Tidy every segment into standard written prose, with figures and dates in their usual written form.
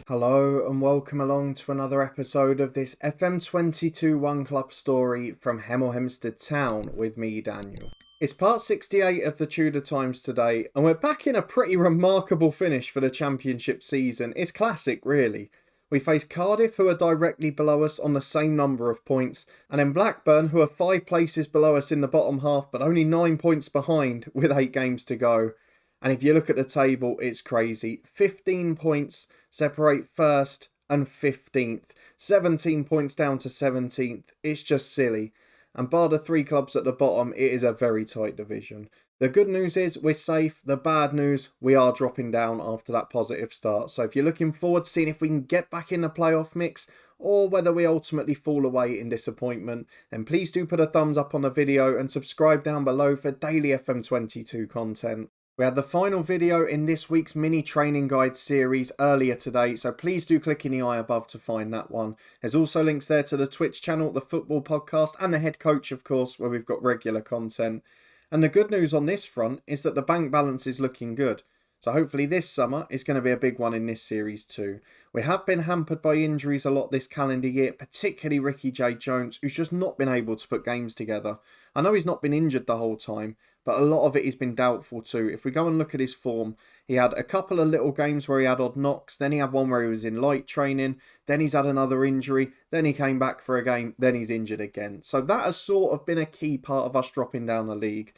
Hello and welcome along to another episode of this FM22 One Club story from Hemel Hempstead Town with me, Daniel. It's part 68 of the Tudor Times today, and we're back in a pretty remarkable finish for the Championship season. It's classic, really. We face Cardiff, who are directly below us on the same number of points, and then Blackburn, who are 5 places below us in the bottom half, but only 9 points behind with 8 games to go. And if you look at the table, it's crazy. 15 points separate first and 15th. 17 points down to 17th. It's just silly. And bar the 3 clubs at the bottom, it is a very tight division. The good news is we're safe. The bad news, we are dropping down after that positive start. So if you're looking forward to seeing if we can get back in the playoff mix or whether we ultimately fall away in disappointment, then please do put a thumbs up on the video and subscribe down below for daily FM22 content. We had the final video in this week's mini training guide series earlier today, so please do click in the eye above to find that one. There's also links there to the Twitch channel, the football podcast, and the head coach, of course, where we've got regular content. And the good news on this front is that the bank balance is looking good. So hopefully this summer is going to be a big one in this series too. We have been hampered by injuries a lot this calendar year, particularly Ricky J. Jones, who's just not been able to put games together. I know he's not been injured the whole time, but a lot of it has been doubtful too. If we go and look at his form, he had a couple of little games where he had odd knocks, then he had one where he was in light training, then he's had another injury, then he came back for a game, then he's injured again. So that has sort of been a key part of us dropping down the league.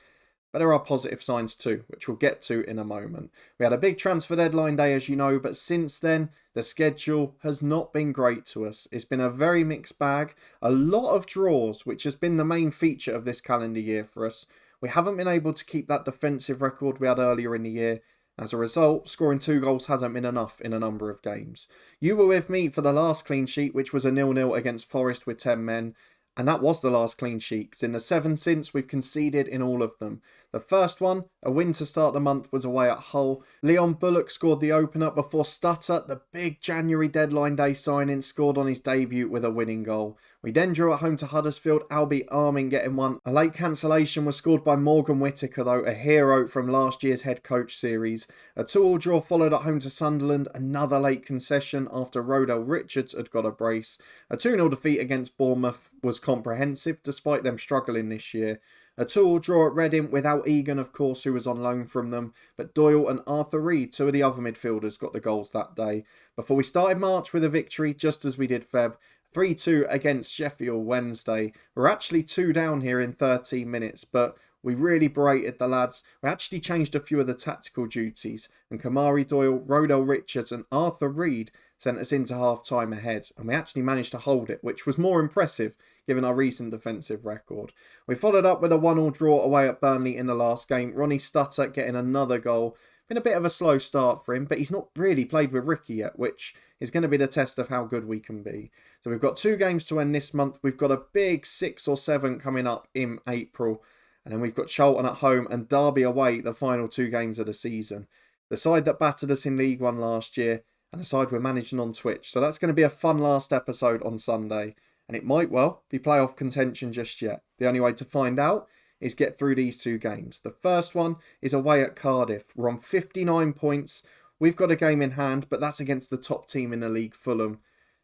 But there are positive signs too, which we'll get to in a moment. We had a big transfer deadline day, as you know, but since then, the schedule has not been great to us. It's been a very mixed bag, a lot of draws, which has been the main feature of this calendar year for us. We haven't been able to keep that defensive record we had earlier in the year. As a result, scoring 2 goals hasn't been enough in a number of games. You were with me for the last clean sheet, which was a 0-0 against Forest with 10 men. And that was the last clean sheet, because in the 7 since, we've conceded in all of them. The first one, a win to start the month, was away at Hull. Leon Bullock scored the opener before Stutter, the big January deadline day signing, scored on his debut with a winning goal. We then drew at home to Huddersfield, Albie Armin getting one. A late cancellation was scored by Morgan Whittaker though, a hero from last year's head coach series. A 2-2 draw followed at home to Sunderland, another late concession after Rodell Richards had got a brace. A 2-0 defeat against Bournemouth was comprehensive despite them struggling this year. A 2-2 draw at Reading without Egan, of course, who was on loan from them, but Doyle and Arthur Reed, 2 of the other midfielders, got the goals that day. Before we started March with a victory, just as we did Feb, 3-2 against Sheffield Wednesday. We're actually 2 down here in 13 minutes, but we really berated the lads. We actually changed a few of the tactical duties, and Kamari Doyle, Rodell Richards and Arthur Reed sent us into half-time ahead, and we actually managed to hold it, which was more impressive given our recent defensive record. We followed up with a 1-1 draw away at Burnley in the last game. Ronnie Stutter getting another goal. Been a bit of a slow start for him, but he's not really played with Ricky yet, which is going to be the test of how good we can be. So we've got 2 games to end this month. We've got a big 6 or 7 coming up in April. And then we've got Charlton at home and Derby away, the final 2 games of the season. The side that battered us in League One last year, and the side we're managing on Twitch. So that's going to be a fun last episode on Sunday. And it might well be playoff contention just yet. The only way to find out is get through these 2 games. The first one is away at Cardiff. We're on 59 points. We've got a game in hand, but that's against the top team in the league, Fulham.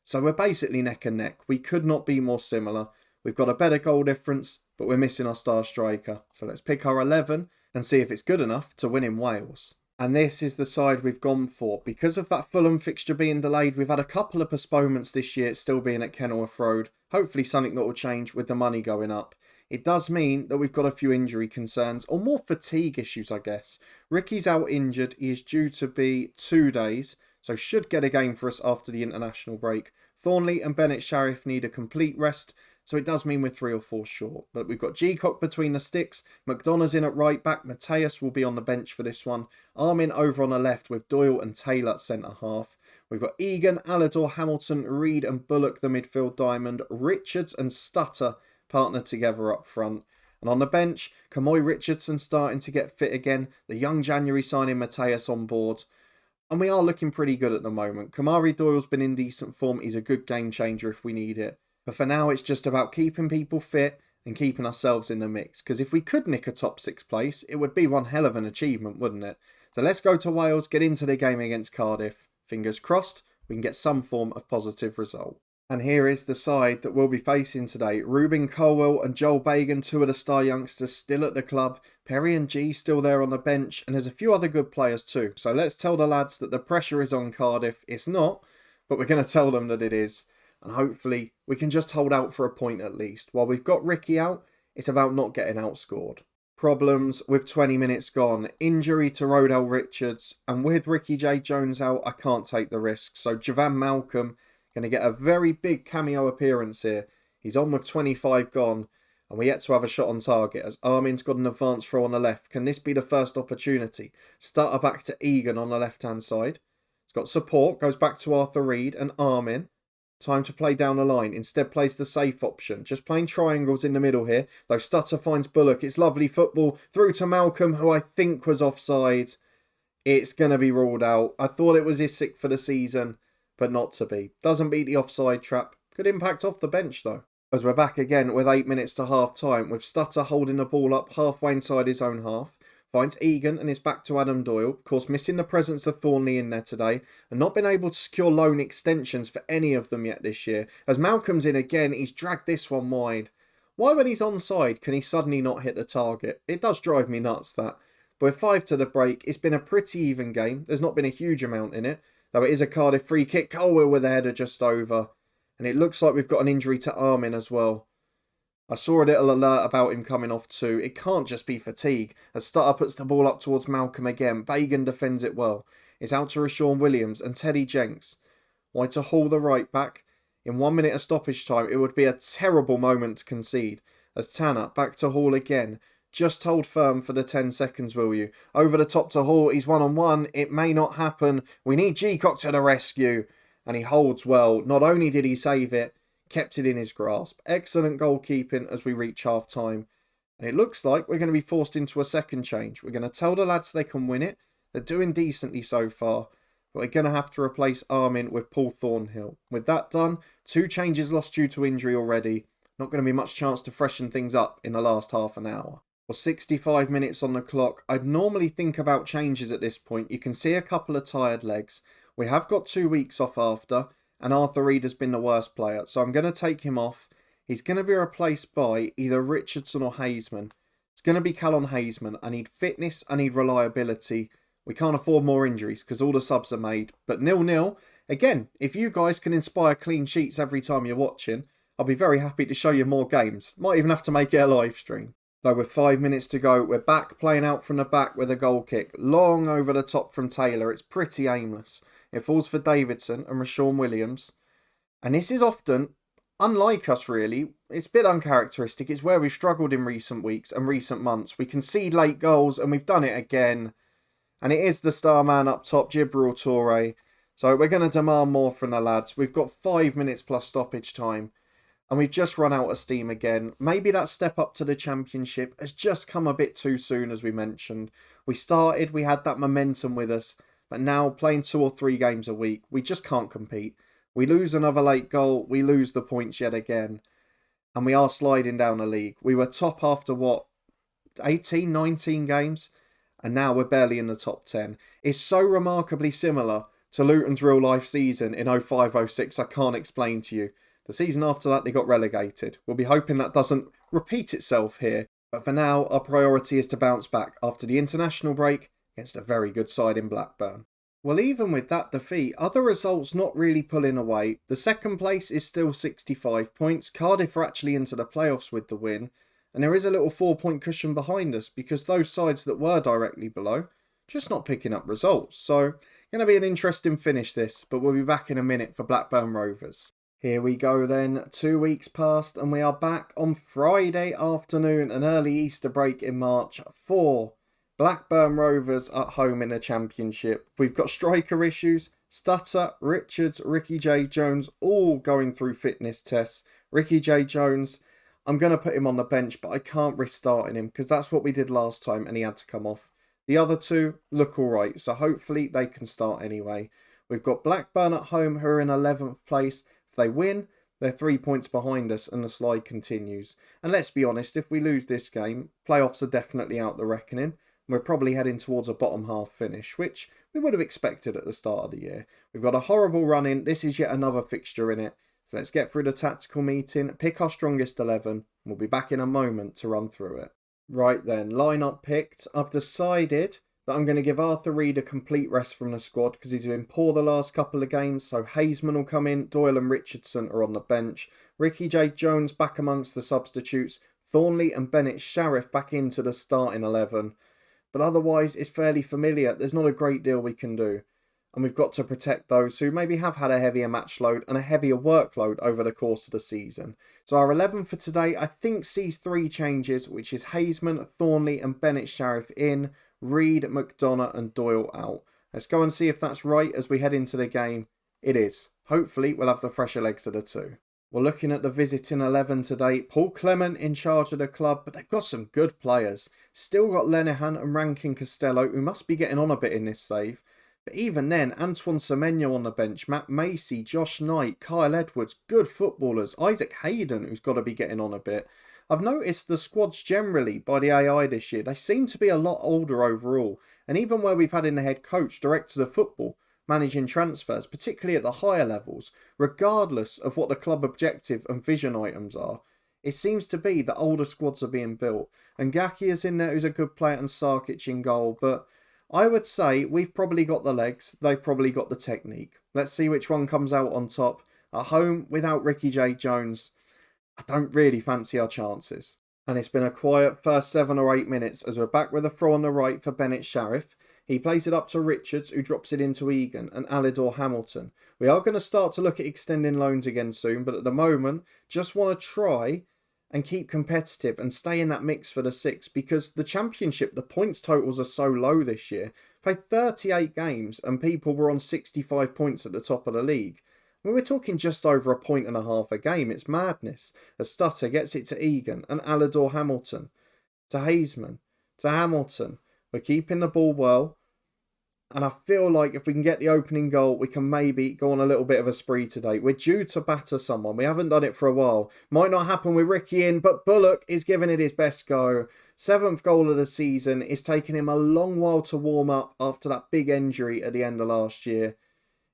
So we're basically neck and neck. We could not be more similar. We've got a better goal difference, but we're missing our star striker. So let's pick our 11 and see if it's good enough to win in Wales. And this is the side we've gone for. Because of that Fulham fixture being delayed, we've had a couple of postponements this year, still being at Kenilworth Road. Hopefully something that will change with the money going up. It does mean that we've got a few injury concerns, or more fatigue issues, I guess. Ricky's out injured. He is due to be 2 days, so should get a game for us after the international break. Thornley and Bennett Sharif need a complete rest, so it does mean we're 3 or 4 short. But we've got G-Cock between the sticks. McDonough's in at right back. Mateus will be on the bench for this one. Armin over on the left with Doyle and Taylor at centre half. We've got Egan, Alador, Hamilton, Reed and Bullock, the midfield diamond. Richards and Stutter partnered together up front. And on the bench, Kamoy Richardson starting to get fit again. The young January signing Mateus on board. And we are looking pretty good at the moment. Kamari Doyle's been in decent form. He's a good game changer if we need it. But for now, it's just about keeping people fit and keeping ourselves in the mix. Because if we could nick a top 6 place, it would be one hell of an achievement, wouldn't it? So let's go to Wales, get into the game against Cardiff. Fingers crossed, we we can get some form of positive result. And here is the side that we'll be facing today. Ruben Colwell and Joel Bagan, two of the star youngsters, still at the club. Perry and G still there on the bench, and there's a few other good players too. So let's tell the lads that the pressure is on Cardiff. It's not, but we're going to tell them that it is. And hopefully we can just hold out for a point at least. While we've got Ricky out, it's about not getting outscored. Problems with 20 minutes gone. Injury to Rodell Richards. And with Ricky J. Jones out, I can't take the risk. So Javan Malcolm going to get a very big cameo appearance here. He's on with 25 gone. And we're yet to have a shot on target as Armin's got an advance throw on the left. Can this be the first opportunity? Starter back to Egan on the left-hand side. He's got support. Goes back to Arthur Reed and Armin. Time to play down the line. Instead plays the safe option. Just playing triangles in the middle here. Though Stutter finds Bullock. It's lovely football. Through to Malcolm, who I think was offside. It's going to be ruled out. I thought it was his sixth for the season, but not to be. Doesn't beat the offside trap. Good impact off the bench though. As we're back again with 8 minutes to half time, with Stutter holding the ball up halfway inside his own half. Finds Egan and is back to Adam Doyle. Of course, missing the presence of Thornley in there today and not been able to secure loan extensions for any of them yet this year. As Malcolm's in again, he's dragged this one wide. Why, when he's onside, can he suddenly not hit the target? It does drive me nuts, that. But with 5 to the break, it's been a pretty even game. There's not been a huge amount in it, though it is a Cardiff free kick. Colwell with a header just over. And it looks like we've got an injury to Armin as well. I saw a little alert about him coming off too. It can't just be fatigue. As Stutter puts the ball up towards Malcolm again. Bagan defends it well. It's out to Rashawn Williams and Teddy Jenks. Wide to Hall, the right back. In 1 minute of stoppage time, it would be a terrible moment to concede. As Tanner back to Hall again. Just hold firm for the 10 seconds, will you? Over the top to Hall. He's 1-on-1. It may not happen. We need G-Cock to the rescue. And he holds well. Not only did he save it, kept it in his grasp. Excellent goalkeeping as we reach half time. And it looks like we're going to be forced into a second change. We're going to tell the lads they can win it. They're doing decently so far. But we're going to have to replace Armin with Paul Thornhill. With that done, 2 changes lost due to injury already. Not going to be much chance to freshen things up in the last half an hour. Well, 65 minutes on the clock. I'd normally think about changes at this point. You can see a couple of tired legs. We have got 2 weeks off after. And Arthur Reed has been the worst player. So I'm going to take him off. He's going to be replaced by either Richardson or Hazeman. It's going to be Callum Hazeman. I need fitness. I need reliability. We can't afford more injuries because all the subs are made. But 0-0. Again, if you guys can inspire clean sheets every time you're watching, I'll be very happy to show you more games. Might even have to make it a live stream. Though with 5 minutes to go, we're back playing out from the back with a goal kick. Long over the top from Taylor. It's pretty aimless. It falls for Davidson and Rashawn Williams. And this is often, unlike us really, it's a bit uncharacteristic. It's where we've struggled in recent weeks and recent months. We concede late goals and we've done it again. And it is the star man up top, Jibril Toure. So we're going to demand more from the lads. We've got 5 minutes plus stoppage time. And we've just run out of steam again. Maybe that step up to the Championship has just come a bit too soon, as we mentioned. We started, we had that momentum with us. But now, playing 2 or 3 games a week, we just can't compete. We lose another late goal, we lose the points yet again. And we are sliding down the league. We were top after, 18, 19 games? And now we're barely in the top 10. It's so remarkably similar to Luton's real life season in 05-06, I can't explain to you. The season after that, they got relegated. We'll be hoping that doesn't repeat itself here. But for now, our priority is to bounce back after the international break against a very good side in Blackburn. Well, even with that defeat, other results not really pulling away. The second place is still 65 points. Cardiff are actually into the playoffs with the win. And there is a little 4-point cushion behind us because those sides that were directly below, just not picking up results. So, going to be an interesting finish this, but we'll be back in a minute for Blackburn Rovers. Here we go then, 2 weeks passed and we are back on Friday afternoon, an early Easter break in March for Blackburn Rovers at home in the Championship. We've got striker issues. Stutter, Richards, Ricky J. Jones all going through fitness tests. Ricky J. Jones, I'm going to put him on the bench, but I can't risk starting him because that's what we did last time and he had to come off. The other 2 look alright, so hopefully they can start anyway. We've got Blackburn at home who are in 11th place. If they win, they're 3 points behind us and the slide continues. And let's be honest, if we lose this game, playoffs are definitely out the reckoning. We're probably heading towards a bottom half finish, which we would have expected at the start of the year. We've got a horrible run in. This is yet another fixture in it. So let's get through the tactical meeting, pick our strongest 11, and we'll be back in a moment to run through it. Right then, lineup picked. I've decided that I'm going to give Arthur Reed a complete rest from the squad because he's been poor the last couple of games. So Haseman will come in, Doyle and Richardson are on the bench. Ricky J. Jones back amongst the substitutes. Thornley and Bennett Sharif back into the starting 11. But otherwise, it's fairly familiar. There's not a great deal we can do. And we've got to protect those who maybe have had a heavier match load and a heavier workload over the course of the season. So our 11 for today, I think, sees 3 changes, which is Haseman, Thornley and Bennett Sharif in, Reed, McDonough and Doyle out. Let's go and see if that's right as we head into the game. It is. Hopefully, we'll have the fresher legs of the two. We're looking at the visiting 11 today. Paul Clement in charge of the club, but they've got some good players. Still got Lenihan and Rankin Costello, who must be getting on a bit in this save. But even then, Antoine Semenyo on the bench, Matt Macy, Josh Knight, Kyle Edwards, good footballers. Isaac Hayden, who's got to be getting on a bit. I've noticed the squads generally, by the AI this year, they seem to be a lot older overall. And even where we've had in the head coach, directors of football, managing transfers, particularly at the higher levels, regardless of what the club objective and vision items are, it seems to be that older squads are being built. And Gaki is in there, who's a good player, and Sarkic in goal, but I would say we've probably got the legs, they've probably got the technique. Let's see which one comes out on top. At home, without Ricky J. Jones, I don't really fancy our chances. And it's been a quiet first 7 or 8 minutes as we're back with a throw on the right for Bennett Sharif. He plays it up to Richards, who drops it into Egan and Alidor Hamilton. We are going to start to look at extending loans again soon, but at the moment, just want to try and keep competitive and stay in that mix for the 6 because the championship, the points totals are so low this year. Played 38 games and people were on 65 points at the top of the league. When we're talking just over a point and a half a game, it's madness. As Stutter gets it to Egan and Alidor Hamilton, to Haseman, to Hamilton. We're keeping the ball well. And I feel like if we can get the opening goal, we can maybe go on a little bit of a spree today. We're due to batter someone. We haven't done it for a while. Might not happen with Ricky in, but Bullock is giving it his best go. 7th goal of the season. It's taken him a long while to warm up after that big injury at the end of last year.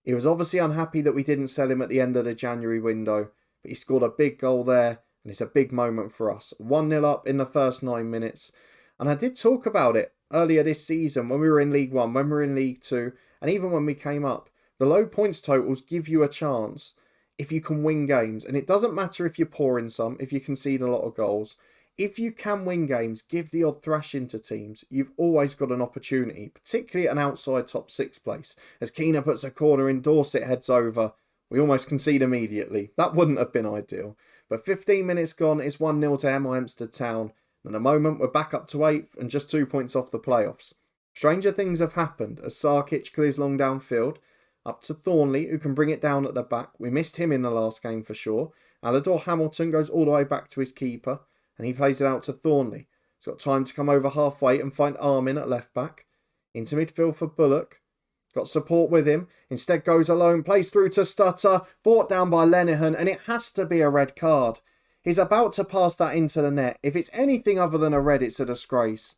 He was obviously unhappy that we didn't sell him at the end of the January window, but he scored a big goal there, and it's a big moment for us. 1-0 up in the first 9 minutes. And I did talk about it earlier this season when we were in League 1, when we were in League 2, and even when we came up. The low points totals give you a chance if you can win games. And it doesn't matter if you're poor in some, if you concede a lot of goals. If you can win games, give the odd thrashing to teams, you've always got an opportunity, particularly at an outside top 6 place. As Keena puts a corner in, Dorset heads over. We almost concede immediately. That wouldn't have been ideal. But 15 minutes gone, it's 1-0 to Hemel Hempstead Town. And at the moment, we're back up to 8th and just 2 points off the playoffs. Stranger things have happened as Sarkic clears long downfield. Up to Thornley, who can bring it down at the back. We missed him in the last game for sure. Alidor Hamilton goes all the way back to his keeper. And he plays it out to Thornley. He's got time to come over halfway and find Armin at left back. Into midfield for Bullock. Got support with him. Instead goes alone. Plays through to Stutter. Brought down by Lenihan. And it has to be a red card. He's about to pass that into the net. If it's anything other than a red, it's a disgrace.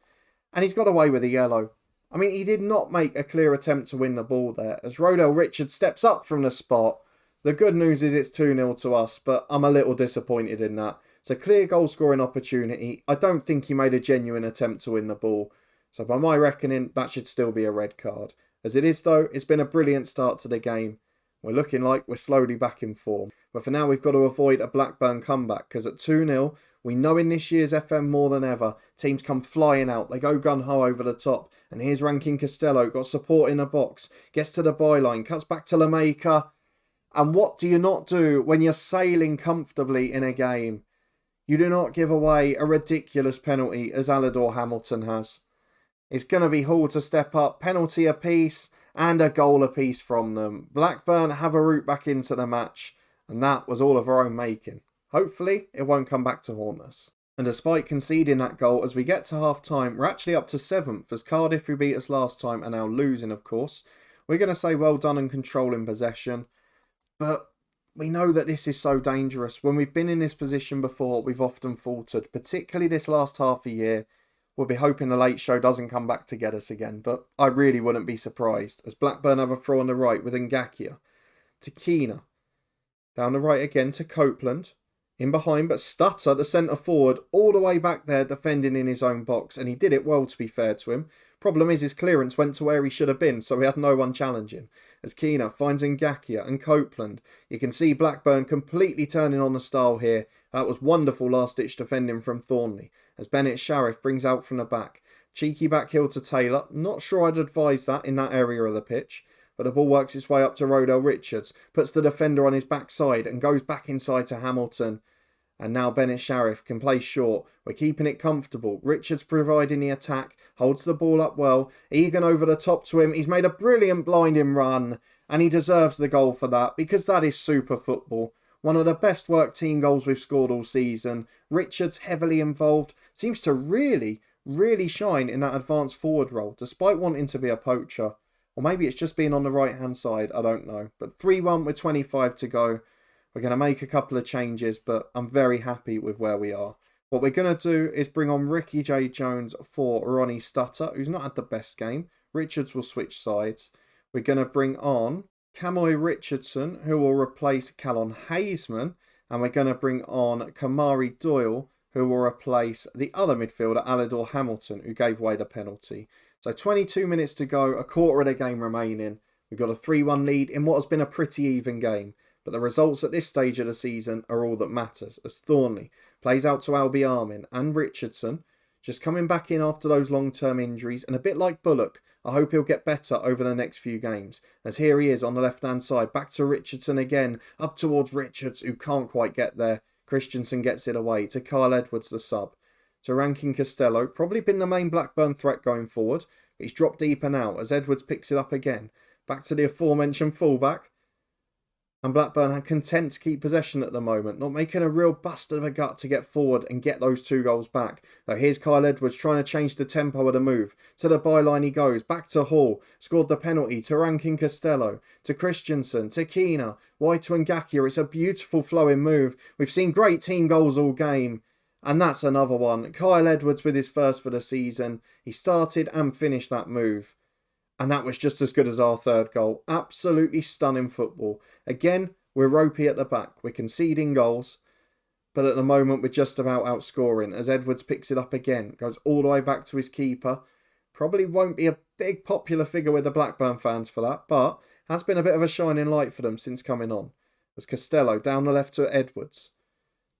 And he's got away with a yellow. I mean, he did not make a clear attempt to win the ball there. As Rodell Richards steps up from the spot. The good news is it's 2-0 to us, but I'm a little disappointed in that. It's a clear goal scoring opportunity. I don't think he made a genuine attempt to win the ball. So by my reckoning, that should still be a red card. As it is though, it's been a brilliant start to the game. We're looking like we're slowly back in form. But for now, we've got to avoid a Blackburn comeback because at 2-0, we know in this year's FM more than ever, teams come flying out. They go gun-ho over the top. And here's Rankin Costello, got support in the box, gets to the byline, cuts back to Lameka. And what do you not do when you're sailing comfortably in a game? You do not give away a ridiculous penalty as Alidor Hamilton has. It's going to be Hall to step up, penalty apiece and a goal apiece from them. Blackburn have a route back into the match, and that was all of our own making. Hopefully, it won't come back to haunt us. And despite conceding that goal, as we get to half-time, we're actually up to 7th, as Cardiff, who beat us last time, are now losing, of course. We're going to say well done and controlling possession, but we know that this is so dangerous. When we've been in this position before, we've often faltered, particularly this last half a year. We'll be hoping the late show doesn't come back to get us again, but I really wouldn't be surprised, as Blackburn have a throw on the right with Ngakia to Keena. Down the right again to Copeland. In behind, but Stutter, the centre forward, all the way back there defending in his own box, and he did it well, to be fair to him. Problem is his clearance went to where he should have been, so he had no one challenging. As Keena finds Ngakia and Copeland, you can see Blackburn completely turning on the style here. That was wonderful last-ditch defending from Thornley, as Bennett Sharif brings out from the back. Cheeky backheel to Taylor. Not sure I'd advise that in that area of the pitch. But the ball works its way up to Rodell Richards, puts the defender on his backside and goes back inside to Hamilton. And now Bennett Sharif can play short. We're keeping it comfortable. Richards providing the attack, holds the ball up well. Egan over the top to him. He's made a brilliant blinding run, and he deserves the goal for that, because that is super football. One of the best worked team goals we've scored all season. Richards heavily involved. Seems to really shine in that advanced forward role, despite wanting to be a poacher. Or maybe it's just being on the right-hand side. I don't know. But 3-1 with 25 to go. We're going to make a couple of changes, but I'm very happy with where we are. What we're going to do is bring on Ricky J. Jones for Ronnie Stutter, who's not had the best game. Richards will switch sides. We're going to bring on Camoy Richardson, who will replace Callon Hazeman. And we're going to bring on Kamari Doyle, who will replace the other midfielder, Alador Hamilton, who gave away the penalty. So 22 minutes to go, a quarter of the game remaining. We've got a 3-1 lead in what has been a pretty even game. But the results at this stage of the season are all that matters, as Thornley plays out to Albie Armin and Richardson, just coming back in after those long-term injuries, and a bit like Bullock, I hope he'll get better over the next few games, as here he is on the left-hand side, back to Richardson again, up towards Richards, who can't quite get there. Christensen gets it away to Kyle Edwards, the sub. To Rankin Costello, probably been the main Blackburn threat going forward, but he's dropped deeper now, as Edwards picks it up again. Back to the aforementioned fullback. And Blackburn are content to keep possession at the moment, not making a real bust of a gut to get forward and get those 2 goals back. Though here's Kyle Edwards trying to change the tempo of the move. To the byline he goes, back to Hall, scored the penalty, to Rankin Costello, to Christensen, to Keena, wide to Ngakia. It's a beautiful flowing move. We've seen great team goals all game. And that's another one. Kyle Edwards with his first for the season. He started and finished that move. And that was just as good as our third goal. Absolutely stunning football. Again, we're ropey at the back. We're conceding goals. But at the moment, we're just about outscoring. As Edwards picks it up again. Goes all the way back to his keeper. Probably won't be a big popular figure with the Blackburn fans for that. But has been a bit of a shining light for them since coming on. As Costello down the left to Edwards.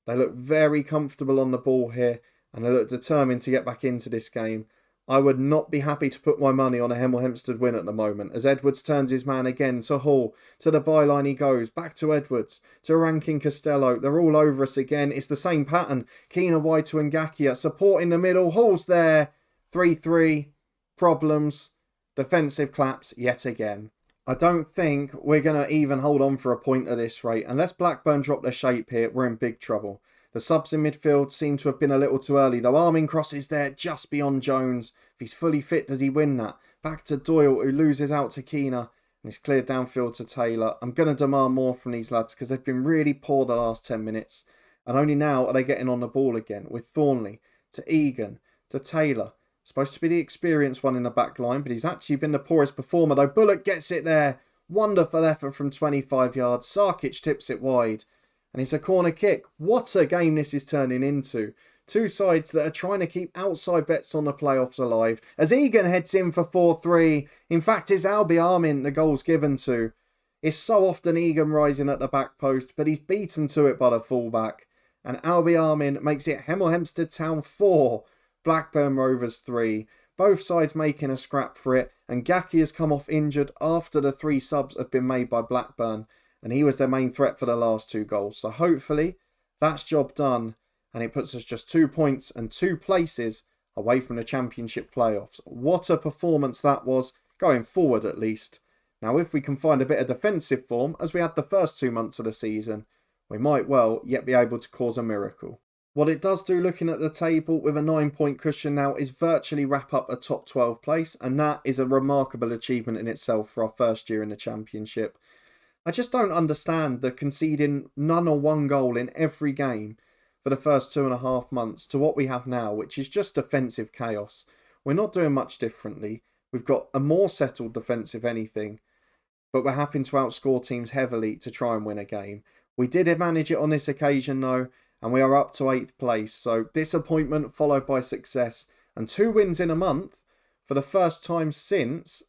They look very comfortable on the ball here. And they look determined to get back into this game. I would not be happy to put my money on a Hemel Hempstead win at the moment, as Edwards turns his man again to Hall. To the byline he goes, back to Edwards, to Rankin Costello. They're all over us again. It's the same pattern. Keena wide to Ngakia, support in the middle. Hall's there. 3-3. Problems. Defensive claps yet again. I don't think we're going to even hold on for a point at this rate. Unless Blackburn drop their shape here, we're in big trouble. The subs in midfield seem to have been a little too early, though Armin crosses there just beyond Jones. If he's fully fit, does he win that? Back to Doyle, who loses out to Keena, and it's cleared downfield to Taylor. I'm going to demand more from these lads, because they've been really poor the last 10 minutes. And only now are they getting on the ball again, with Thornley, to Egan, to Taylor. Supposed to be the experienced one in the back line, but he's actually been the poorest performer, though Bullock gets it there. Wonderful effort from 25 yards. Sarkic tips it wide. And it's a corner kick. What a game this is turning into. Two sides that are trying to keep outside bets on the playoffs alive. As Egan heads in for 4-3. In fact, it's Albie Armin the goal's given to. It's so often Egan rising at the back post, but he's beaten to it by the fullback. And Albie Armin makes it Hemel Hempstead Town 4, Blackburn Rovers 3. Both sides making a scrap for it. And Gaki has come off injured after the 3 subs have been made by Blackburn. And he was their main threat for the last 2 goals. So hopefully that's job done. And it puts us just 2 points and 2 places away from the championship playoffs. What a performance that was, going forward at least. Now if we can find a bit of defensive form, as we had the first 2 months of the season, we might well yet be able to cause a miracle. What it does do looking at the table with a 9-point cushion now is virtually wrap up a top 12 place. And that is a remarkable achievement in itself for our first year in the championship. I just don't understand the conceding none or one goal in every game. for the first 2.5 months to what we have now, which is just defensive chaos. We're not doing much differently. We've got a more settled defence, if anything, but we're having to outscore teams heavily to try and win a game. We did manage it on this occasion though, and we are up to 8th place. So disappointment followed by success, and 2 wins in a month for the first time since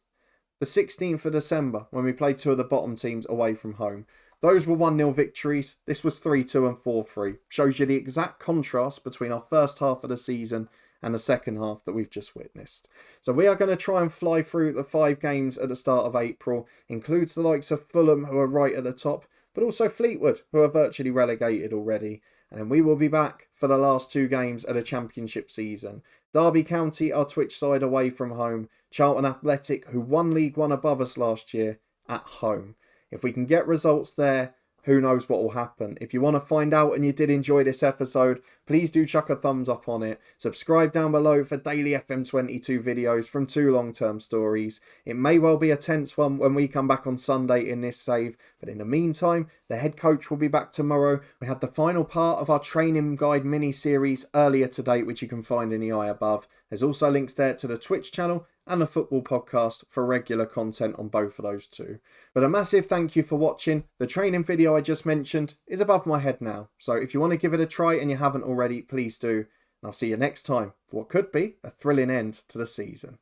the 16th of December when we played 2 of the bottom teams away from home. Those were 1-0 victories. This was 3-2 and 4-3. Shows you the exact contrast between our first half of the season and the second half that we've just witnessed. So we are going to try and fly through the 5 games at the start of April. Includes the likes of Fulham, who are right at the top, but also Fleetwood, who are virtually relegated already. And then we will be back for the last 2 games of the Championship season. Derby County, our Twitch side away from home. Charlton Athletic, who won League One above us last year, at home. If we can get results there, who knows what will happen. If you want to find out and you did enjoy this episode, please do chuck a thumbs up on it. Subscribe down below for daily FM22 videos from 2 long-term stories. It may well be a tense one when we come back on Sunday in this save, but in the meantime, the head coach will be back tomorrow. We had the final part of our training guide mini-series earlier today, which you can find in the eye above. There's also links there to the Twitch channel and the football podcast for regular content on both of those too. But a massive thank you for watching. The training video I just mentioned is above my head now, so if you want to give it a try and you haven't already, please do. And I'll see you next time for what could be a thrilling end to the season.